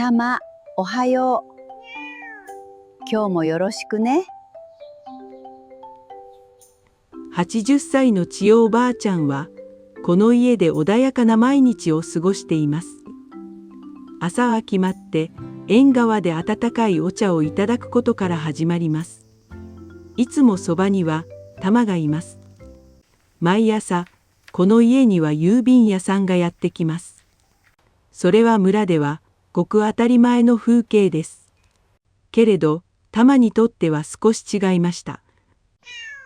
たま、おはよう。今日もよろしくね。80歳の千代おばあちゃんは、この家で穏やかな毎日を過ごしています。朝は決まって、縁側で温かいお茶をいただくことから始まります。いつもそばには、玉がいます。毎朝、この家には郵便屋さんがやってきます。それは村では、ごく当たり前の風景です。けれど、玉にとっては少し違いました。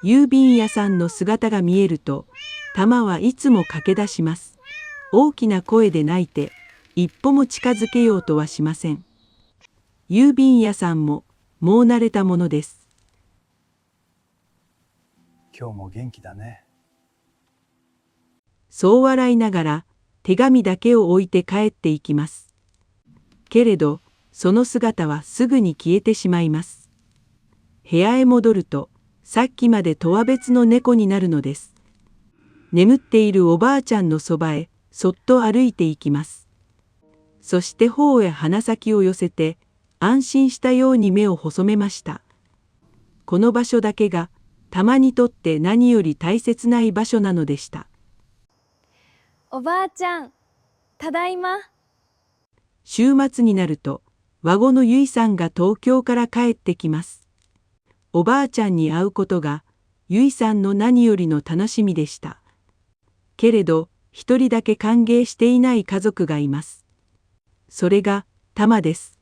郵便屋さんの姿が見えると、玉はいつも駆け出します。大きな声で鳴いて、一歩も近づけようとはしません。郵便屋さんも、もう慣れたものです。今日も元気だね。そう笑いながら、手紙だけを置いて帰っていきます。けれど、その姿はすぐに消えてしまいます。部屋へ戻ると、さっきまでとは別の猫になるのです。眠っているおばあちゃんのそばへそっと歩いていきます。そして頬へ鼻先を寄せて安心したように目を細めました。この場所だけが玉にとって何より大切な場所なのでした。おばあちゃん、ただいま。週末になると孫のゆいさんが東京から帰ってきます。おばあちゃんに会うことがゆいさんの何よりの楽しみでした。けれど一人だけ歓迎していない家族がいます。それがタマです。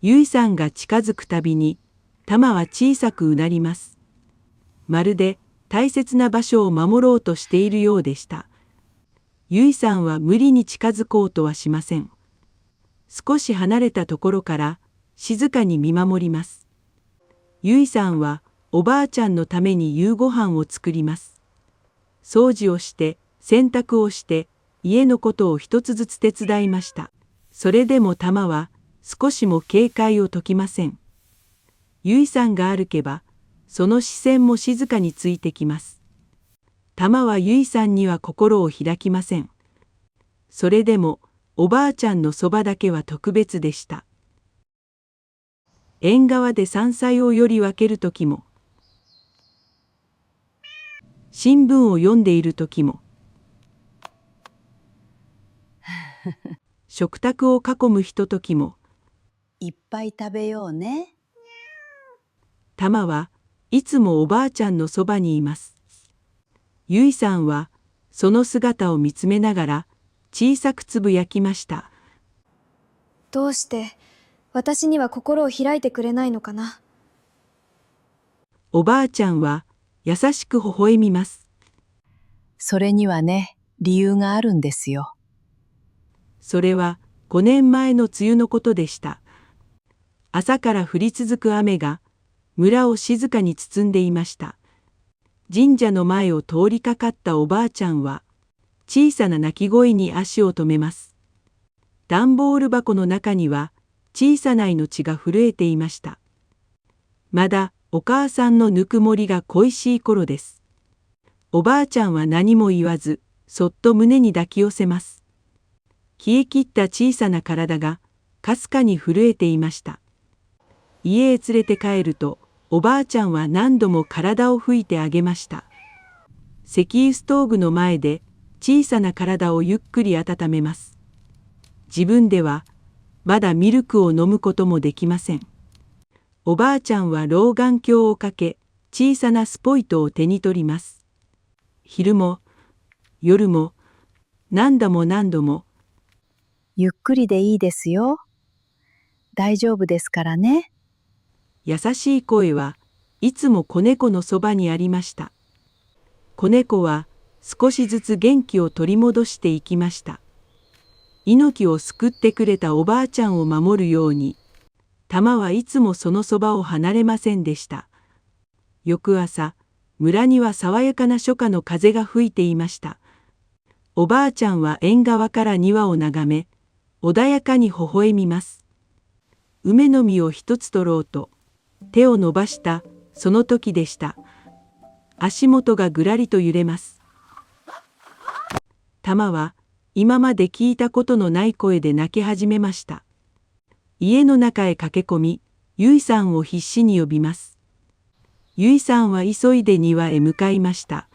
ゆいさんが近づくたびにタマは小さくうなります。まるで大切な場所を守ろうとしているようでした。ゆいさんは無理に近づこうとはしません。少し離れたところから静かに見守ります。ゆいさんはおばあちゃんのために夕ご飯を作ります。掃除をして洗濯をして家のことを一つずつ手伝いました。それでも玉は少しも警戒を解きません。ゆいさんが歩けばその視線も静かについてきます。玉はゆいさんには心を開きません。それでもおばあちゃんのそばだけは特別でした。縁側で山菜をより分けるときも、新聞を読んでいるときも、食卓を囲むひとときも、いっぱい食べようね。玉はいつもおばあちゃんのそばにいます。ゆいさんはその姿を見つめながら小さくつぶやきました。どうして私には心を開いてくれないのかな。おばあちゃんは優しく微笑みます。それにはね、理由があるんですよ。それは5年前の梅雨のことでした。朝から降り続く雨が村を静かに包んでいました。神社の前を通りかかったおばあちゃんは小さな鳴き声に足を止めます。段ボール箱の中には小さな命が震えていました。まだお母さんのぬくもりが恋しい頃です。おばあちゃんは何も言わず、そっと胸に抱き寄せます。冷え切った小さな体がかすかに震えていました。家へ連れて帰ると、おばあちゃんは何度も体を拭いてあげました。石油ストーブの前で小さな体をゆっくり温めます。自分ではまだミルクを飲むこともできません。おばあちゃんは老眼鏡をかけ、小さなスポイトを手に取ります。昼も夜も何度も何度も、ゆっくりでいいですよ。大丈夫ですからね。優しい声はいつも子猫のそばにありました。子猫は少しずつ元気を取り戻していきました。命を救ってくれたおばあちゃんを守るように、玉はいつもそのそばを離れませんでした。翌朝、村には爽やかな初夏の風が吹いていました。おばあちゃんは縁側から庭を眺め、穏やかに微笑みます。梅の実を一つ取ろうと、手を伸ばしたその時でした。足元がぐらりと揺れます。玉は今まで聞いたことのない声で泣き始めました。家の中へ駆け込み、ゆいさんを必死に呼びます。ゆいさんは急いで庭へ向かいました。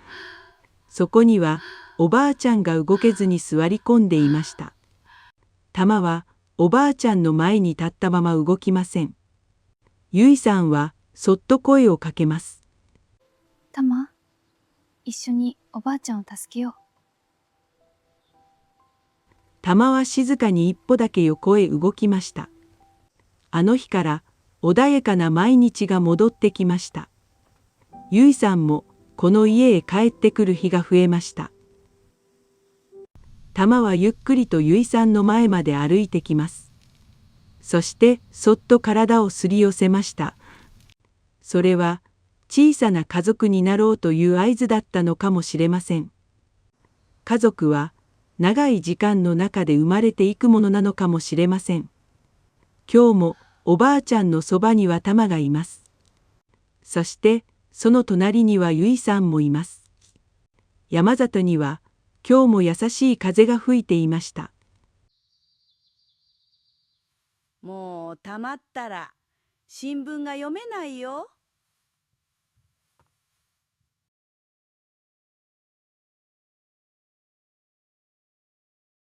そこにはおばあちゃんが動けずに座り込んでいました。たまはおばあちゃんの前に立ったまま動きません。ゆいさんはそっと声をかけます。たま、一緒におばあちゃんを助けよう。たまは静かに一歩だけ横へ動きました。あの日から穏やかな毎日が戻ってきました。ゆいさんもこの家へ帰ってくる日が増えました。たまはゆっくりとゆいさんの前まで歩いてきます。そしてそっと体をすり寄せました。それは小さな家族になろうという合図だったのかもしれません。家族は長い時間の中で生まれていくものなのかもしれません。今日もおばあちゃんのそばにはたまがいます。そしてその隣にはゆいさんもいます。山里には今日も優しい風が吹いていました。もうたまったら新聞が読めないよ。